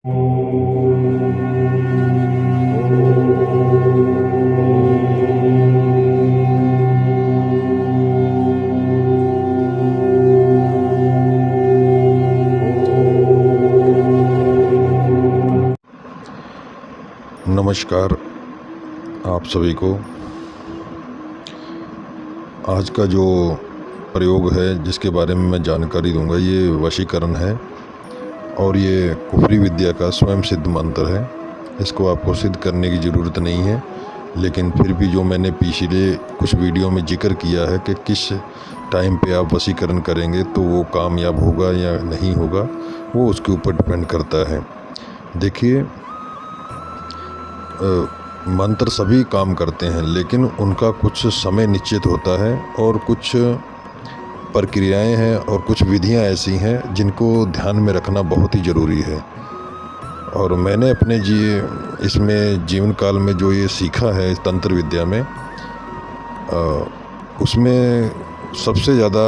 नमस्कार आप सभी को। आज का जो प्रयोग है जिसके बारे में मैं जानकारी दूंगा ये वशीकरण है और ये कुफरी विद्या का स्वयं सिद्ध मंत्र है। इसको आपको सिद्ध करने की ज़रूरत नहीं है, लेकिन फिर भी जो मैंने पिछले कुछ वीडियो में जिक्र किया है कि किस टाइम पे आप वशीकरण करेंगे तो वो कामयाब होगा या नहीं होगा, वो उसके ऊपर डिपेंड करता है। देखिए, मंत्र सभी काम करते हैं, लेकिन उनका कुछ समय निश्चित होता है और कुछ प्रक्रियाएं हैं और कुछ विधियां ऐसी हैं जिनको ध्यान में रखना बहुत ही ज़रूरी है। और मैंने अपने इसमें जीवन काल में जो ये सीखा है इस तंत्र विद्या में, उसमें सबसे ज़्यादा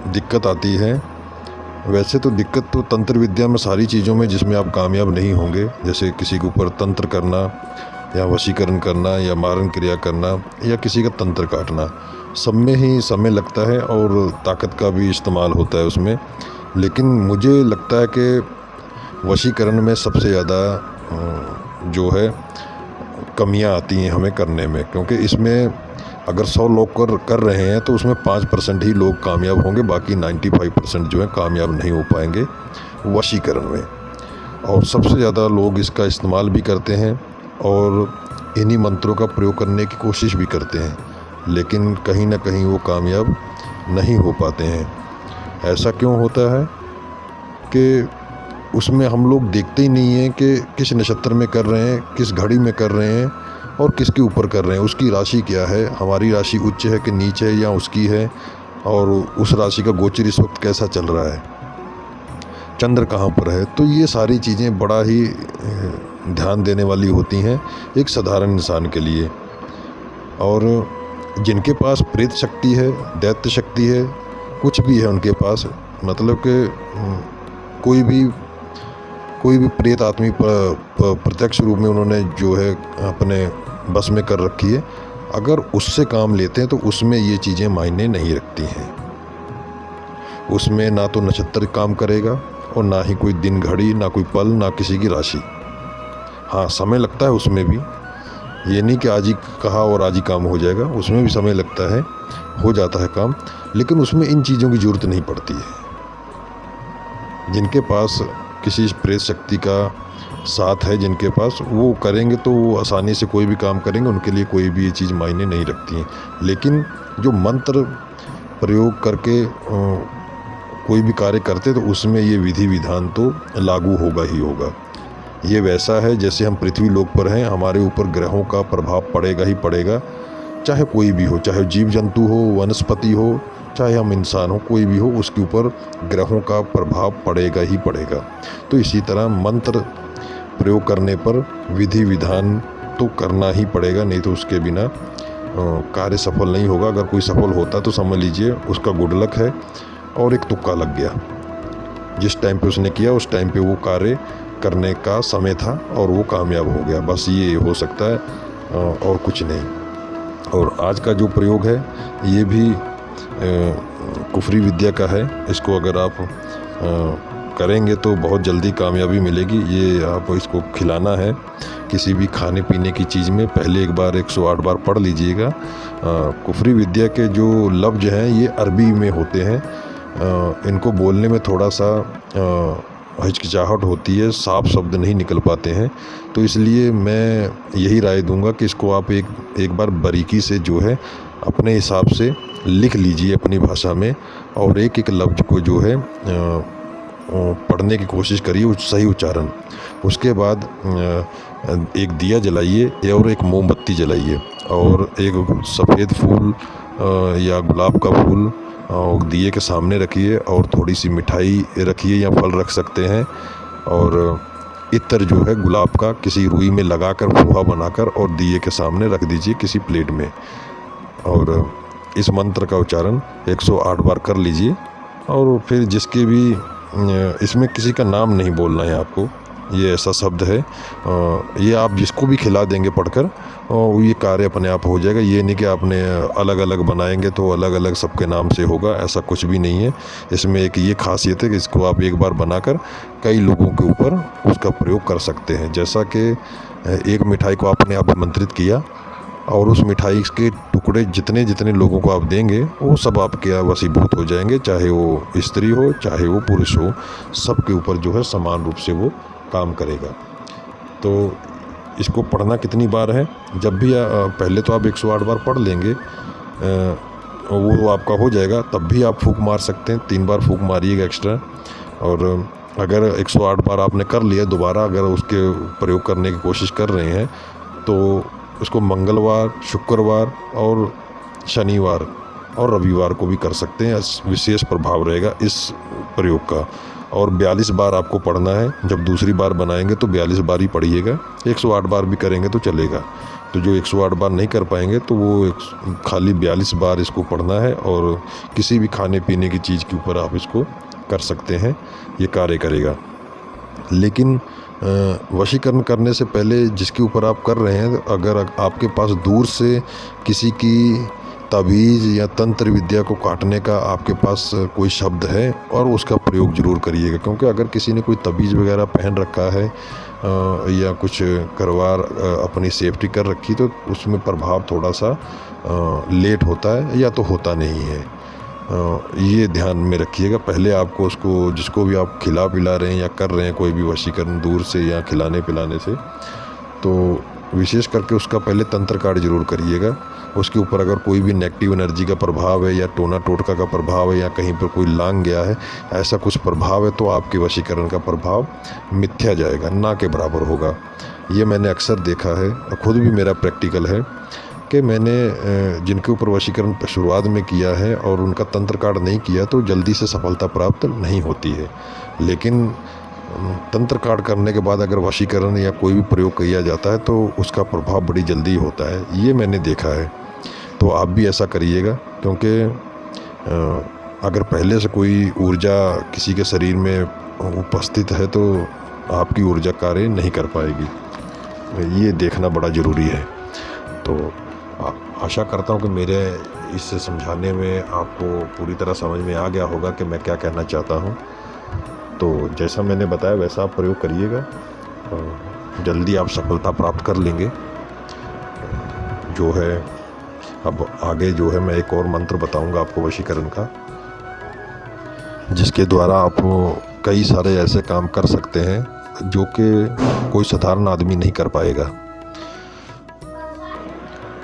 दिक्कत आती है। वैसे तो दिक्कत तो तंत्र विद्या में सारी चीज़ों में जिसमें आप कामयाब नहीं होंगे, जैसे किसी के ऊपर तंत्र करना या वशीकरण करना या मारण क्रिया करना या किसी का तंत्र काटना, सब में ही समय लगता है और ताकत का भी इस्तेमाल होता है उसमें। लेकिन मुझे लगता है कि वशीकरण में सबसे ज़्यादा जो है कमियां आती हैं हमें करने में, क्योंकि इसमें अगर 100 लोग कर रहे हैं तो उसमें 5% ही लोग कामयाब होंगे, बाकी 95% जो है कामयाब नहीं हो पाएंगे वशीकरण में। और सबसे ज़्यादा लोग इसका इस्तेमाल भी करते हैं और इन्हीं मंत्रों का प्रयोग करने की कोशिश भी करते हैं, लेकिन कहीं ना कहीं वो कामयाब नहीं हो पाते हैं। ऐसा क्यों होता है कि उसमें हम लोग देखते ही नहीं हैं कि किस नक्षत्र में कर रहे हैं, किस घड़ी में कर रहे हैं और किसके ऊपर कर रहे हैं, उसकी राशि क्या है, हमारी राशि उच्च है कि नीच है या उसकी है, और उस राशि का गोचर इस वक्त कैसा चल रहा है, चंद्र कहाँ पर है। तो ये सारी चीज़ें बड़ा ही ध्यान देने वाली होती हैं एक साधारण इंसान के लिए। और जिनके पास प्रेत शक्ति है, दैत्य शक्ति है, कुछ भी है उनके पास, मतलब कि कोई भी प्रेत आदमी प्रत्यक्ष रूप में उन्होंने जो है अपने बस में कर रखी है, अगर उससे काम लेते हैं तो उसमें ये चीज़ें मायने नहीं रखती हैं। उसमें ना तो नक्षत्र काम करेगा और ना ही कोई दिन घड़ी, ना कोई पल, ना किसी की राशि। हाँ, समय लगता है उसमें भी, ये नहीं कि आज ही कहा और आज ही काम हो जाएगा, उसमें भी समय लगता है, हो जाता है काम, लेकिन उसमें इन चीज़ों की ज़रूरत नहीं पड़ती है। जिनके पास किसी प्रेत शक्ति का साथ है, जिनके पास, वो करेंगे तो वो आसानी से कोई भी काम करेंगे, उनके लिए कोई भी ये चीज़ मायने नहीं रखती है। लेकिन जो मंत्र प्रयोग करके कोई भी कार्य करते तो उसमें ये विधि विधान तो लागू होगा ही होगा। ये वैसा है जैसे हम पृथ्वी लोक पर हैं, हमारे ऊपर ग्रहों का प्रभाव पड़ेगा ही पड़ेगा, चाहे कोई भी हो, चाहे जीव जंतु हो, वनस्पति हो, चाहे हम इंसान हो, कोई भी हो, उसके ऊपर ग्रहों का प्रभाव पड़ेगा ही पड़ेगा। तो इसी तरह मंत्र प्रयोग करने पर विधि विधान तो करना ही पड़ेगा, नहीं तो उसके बिना कार्य सफल नहीं होगा। अगर कोई सफल होता तो समझ लीजिए उसका गुड लक है और एक तुक्का लग गया। जिस टाइम पे उसने किया उस टाइम पे वो कार्य करने का समय था और वो कामयाब हो गया, बस ये हो सकता है और कुछ नहीं। और आज का जो प्रयोग है ये भी कुफरी विद्या का है। इसको अगर आप करेंगे तो बहुत जल्दी कामयाबी मिलेगी। ये आप इसको खिलाना है किसी भी खाने पीने की चीज़ में, पहले एक बार 108 बार पढ़ लीजिएगा। कुफरी विद्या के जो लफ्ज़ हैं ये अरबी में होते हैं, इनको बोलने में थोड़ा सा हिचकिचाहट होती है, साफ शब्द नहीं निकल पाते हैं, तो इसलिए मैं यही राय दूंगा कि इसको आप एक बार बारीकी से जो है अपने हिसाब से लिख लीजिए अपनी भाषा में, और एक एक लफ्ज़ को जो है पढ़ने की कोशिश करिए, सही उच्चारण। उसके बाद एक दिया जलाइए और एक मोमबत्ती जलाइए और एक सफ़ेद फूल या गुलाब का फूल और दिए के सामने रखिए और थोड़ी सी मिठाई रखिए या फल रख सकते हैं, और इत्र जो है गुलाब का किसी रुई में लगाकर फुहा बनाकर और दिए के सामने रख दीजिए किसी प्लेट में, और इस मंत्र का उच्चारण 108 बार कर लीजिए। और फिर जिसके भी इसमें किसी का नाम नहीं बोलना है आपको, ये ऐसा शब्द है। ये आप जिसको भी खिला देंगे पढ़कर ये कार्य अपने आप हो जाएगा। ये नहीं कि आपने अलग अलग बनाएंगे तो अलग अलग सबके नाम से होगा, ऐसा कुछ भी नहीं है। इसमें एक ये खासियत है कि इसको आप एक बार बनाकर कई लोगों के ऊपर उसका प्रयोग कर सकते हैं। जैसा कि एक मिठाई को आपने अभिमंत्रित किया और उस मिठाई के टुकड़े जितने जितने लोगों को आप देंगे वो सब आपके वशीभूत हो जाएंगे, चाहे वो स्त्री हो चाहे वो पुरुष हो, सबके ऊपर जो है समान रूप से वो काम करेगा। तो इसको पढ़ना कितनी बार है, जब भी पहले तो आप 108 बार पढ़ लेंगे, वो आपका हो जाएगा। तब भी आप फूंक मार सकते हैं, 3 बार फूंक मारिएगा एक्स्ट्रा। और अगर 108 बार आपने कर लिया, दोबारा अगर उसके प्रयोग करने की कोशिश कर रहे हैं तो उसको मंगलवार, शुक्रवार और शनिवार और रविवार को भी कर सकते हैं। विशेष प्रभाव रहेगा इस प्रयोग का। और 42 बार आपको पढ़ना है। जब दूसरी बार बनाएंगे तो 42 बार ही पढ़िएगा। 108 बार भी करेंगे तो चलेगा। तो जो 108 बार नहीं कर पाएंगे तो वो खाली 42 बार इसको पढ़ना है और किसी भी खाने पीने की चीज़ के ऊपर आप इसको कर सकते हैं, ये कार्य करेगा। लेकिन वशीकरण करने से पहले जिसके ऊपर आप कर रहे हैं, अगर आपके पास दूर से किसी की ताबीज़ या तंत्र विद्या को काटने का आपके पास कोई शब्द है और उसका प्रयोग ज़रूर करिएगा। क्योंकि अगर किसी ने कोई ताबीज़ वगैरह पहन रखा है या कुछ करवार अपनी सेफ्टी कर रखी तो उसमें प्रभाव थोड़ा सा लेट होता है या तो होता नहीं है। ये ध्यान में रखिएगा। पहले आपको उसको, जिसको भी आप खिला पिला रहे हैं या कर रहे हैं कोई भी वशीकरण दूर से या खिलाने पिलाने से, तो विशेष करके उसका पहले तंत्र कार्ड जरूर करिएगा। उसके ऊपर अगर कोई भी नेगेटिव एनर्जी का प्रभाव है या टोना टोटका का प्रभाव है या कहीं पर कोई लांग गया है, ऐसा कुछ प्रभाव है तो आपके वशीकरण का प्रभाव मिथ्या जाएगा, ना के बराबर होगा। ये मैंने अक्सर देखा है, खुद भी मेरा प्रैक्टिकल है कि मैंने जिनके ऊपर वशीकरण शुरुआत में किया है और उनका तंत्र कार्ड नहीं किया तो जल्दी से सफलता प्राप्त नहीं होती है। लेकिन तंत्र कार्ड करने के बाद अगर वशीकरण या कोई भी प्रयोग किया जाता है तो उसका प्रभाव बड़ी जल्दी होता है। ये मैंने देखा है। तो आप भी ऐसा करिएगा, क्योंकि अगर पहले से कोई ऊर्जा किसी के शरीर में उपस्थित है तो आपकी ऊर्जा कार्य नहीं कर पाएगी। ये देखना बड़ा ज़रूरी है। तो आशा करता हूँ कि मेरे इससे समझाने में आपको पूरी तरह समझ में आ गया होगा कि मैं क्या कहना चाहता हूँ। तो जैसा मैंने बताया वैसा आप प्रयोग करिएगा, जल्दी आप सफलता प्राप्त कर लेंगे। जो है अब आगे जो है मैं एक और मंत्र बताऊंगा आपको वशीकरण का, जिसके द्वारा आप कई सारे ऐसे काम कर सकते हैं जो कि कोई साधारण आदमी नहीं कर पाएगा।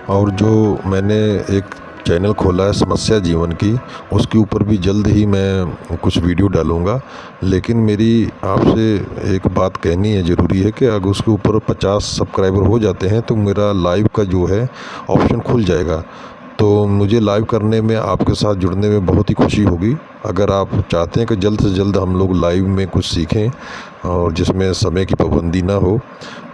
और जो मैंने एक चैनल खोला है समस्या जीवन की, उसके ऊपर भी जल्द ही मैं कुछ वीडियो डालूंगा। लेकिन मेरी आपसे एक बात कहनी है ज़रूरी है कि अगर उसके ऊपर 50 सब्सक्राइबर हो जाते हैं तो मेरा लाइव का जो है ऑप्शन खुल जाएगा। तो मुझे लाइव करने में, आपके साथ जुड़ने में बहुत ही खुशी होगी। अगर आप चाहते हैं कि जल्द से जल्द हम लोग लाइव में कुछ सीखें और जिसमें समय की पाबंदी ना हो,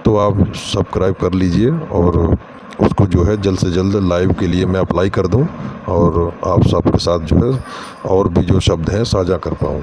तो आप सब्सक्राइब कर लीजिए और उसको जो है जल्द से जल्द लाइव के लिए मैं अप्लाई कर दूं और आप सबके साथ जो है और भी जो शब्द हैं साझा कर पाऊँ।